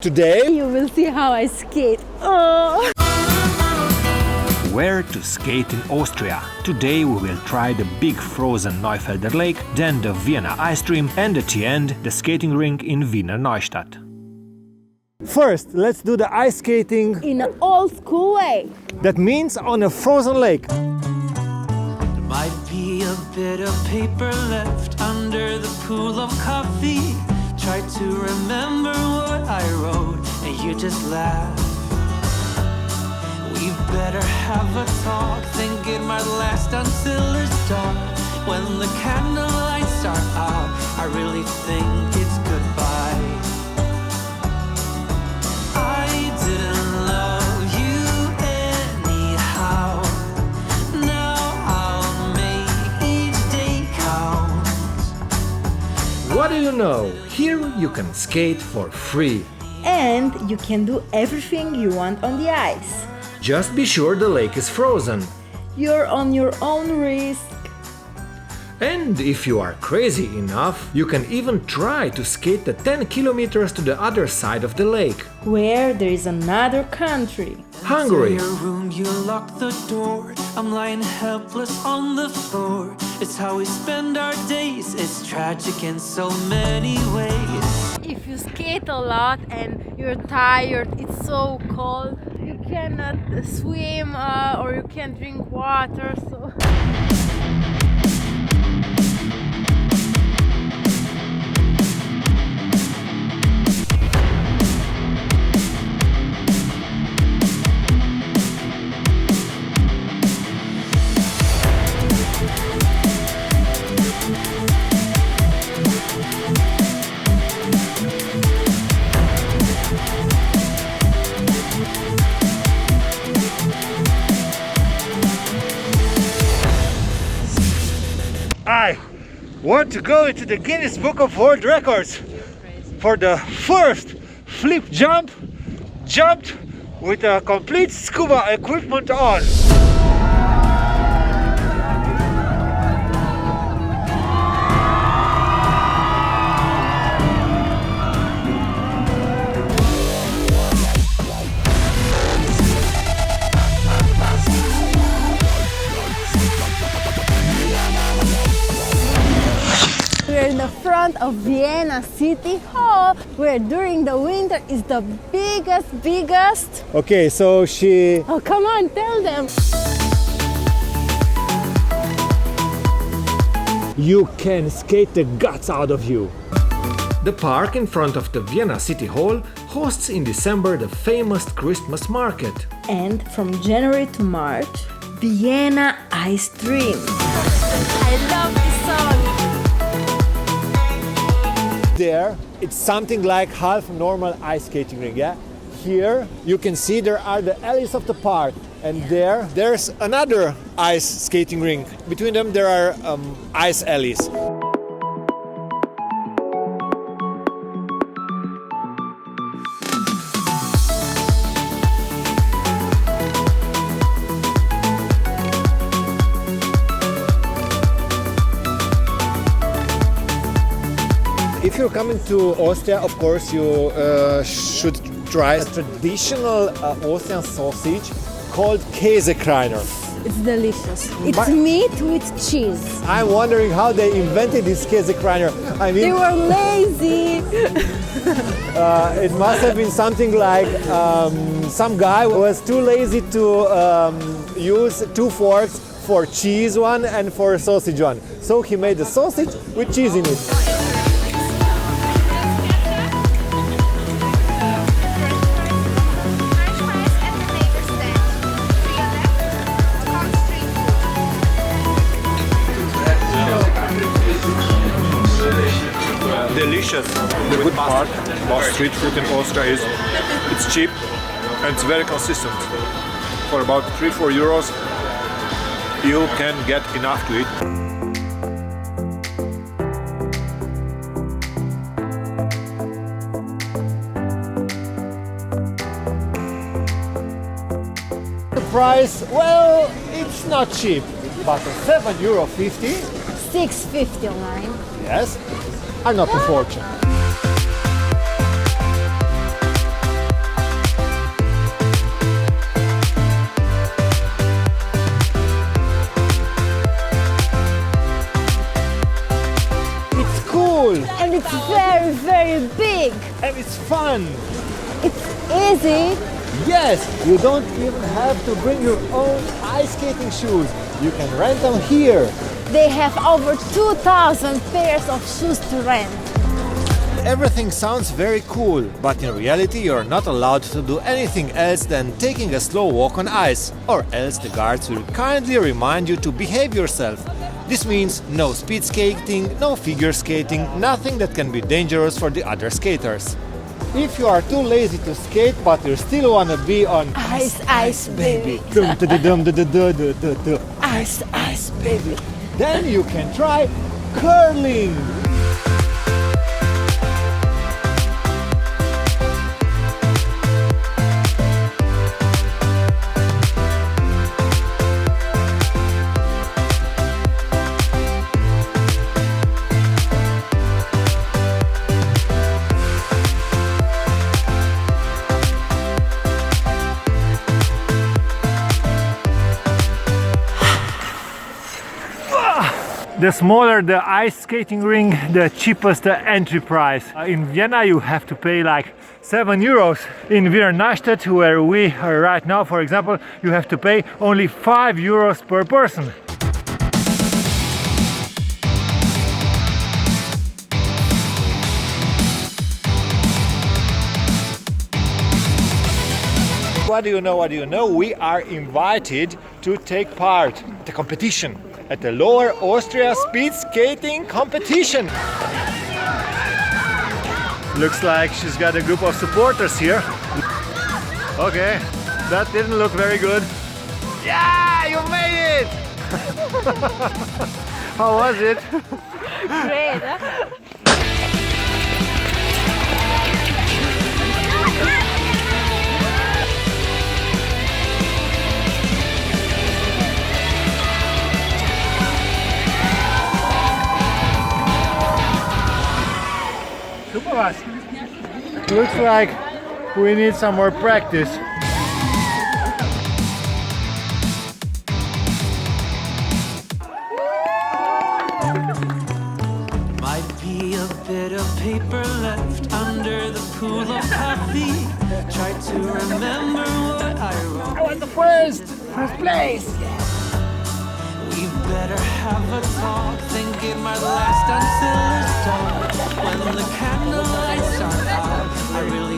Today you will see how I skate. Oh. Where to skate in Austria. Today we will try the big frozen Neufelder Lake, then the Vienna Ice Dream, and at the end the skating rink in Wiener Neustadt. First, let's do the ice skating In an old school way. that means on a frozen lake. There might be a bit of paper left under the pool of coffee. Try to remember what I wrote and you just laugh. We better have a talk, think it might last until it's dark. When the candlelights are out, I really think it's goodbye. I didn't love you anyhow. Now I'll make each day count. What do you know? Here you can skate for free. And you can do everything you want on the ice. Just be sure the lake is frozen. You're on your own risk. And if you are crazy enough, you can even try to skate the 10 kilometers to the other side of the lake. Where there is another country. Hungary. In your room, you lock the door. I'm lying helpless on the floor. It's how we spend our days. It's tragic in so many ways. If you skate a lot and you're tired, it's so cold, you cannot swim or you can't drink water. So. I want to go into the Guinness Book of World Records for the first flip jump jumped with a complete scuba equipment on. We're in the front of Vienna City Hall, where during the winter is the biggest. Okay, so she... Oh, come on, tell them. You can skate the guts out of you. The park in front of the Vienna City Hall hosts in December the famous Christmas market. And from January to March, Vienna Ice Dream. I love this song. There, it's something like half normal ice skating ring, yeah? Here, you can see there are the alleys of the park, and there's another ice skating rink. Between them, there are ice alleys. If you're coming to Austria, of course, you should try a traditional Austrian sausage called Käsekreiner. It's delicious. It's meat with cheese. I'm wondering how they invented this Käsekreiner. I They mean, were lazy. it must have been something like some guy was too lazy to use two forks for cheese one and for sausage one. So he made a sausage with cheese in it. Delicious. The good part about street food in Austria is it's cheap and it's very consistent. For about 3-4 euros you can get enough to eat. The price, well, it's not cheap, but €7.50, $6.50 online. yes, are not a fortune. fun! It's easy. Yes, you don't even have to bring your own ice skating shoes. You can rent them here. They have over 2,000 pairs of shoes to rent. Everything sounds very cool, but in reality you're not allowed to do anything else than taking a slow walk on ice, or else the guards will kindly remind you to behave yourself. This means no speed skating, no figure skating, nothing that can be dangerous for the other skaters. If you are too lazy to skate but you still wanna be on Ice, ice, baby. Ice, ice, baby, then you can try curling. The smaller the ice skating rink, the cheapest the entry price. In Vienna you have to pay like 7 euros. In Wiener Neustadt, where we are right now, for example, you have to pay only 5 euros per person. What do you know? What do you know? We are invited to take part in the competition at the Lower Austria speed skating competition. Looks like she's got a group of supporters here. Okay, that didn't look very good. Yeah, you made it! How was it? Great, huh? Looks like we need some more practice. Might be a bit of paper left under the pool of coffee. Try to remember what I wrote. I want the first place! We better have a talk, think it might last until it's dark. When the candlelights are out, I really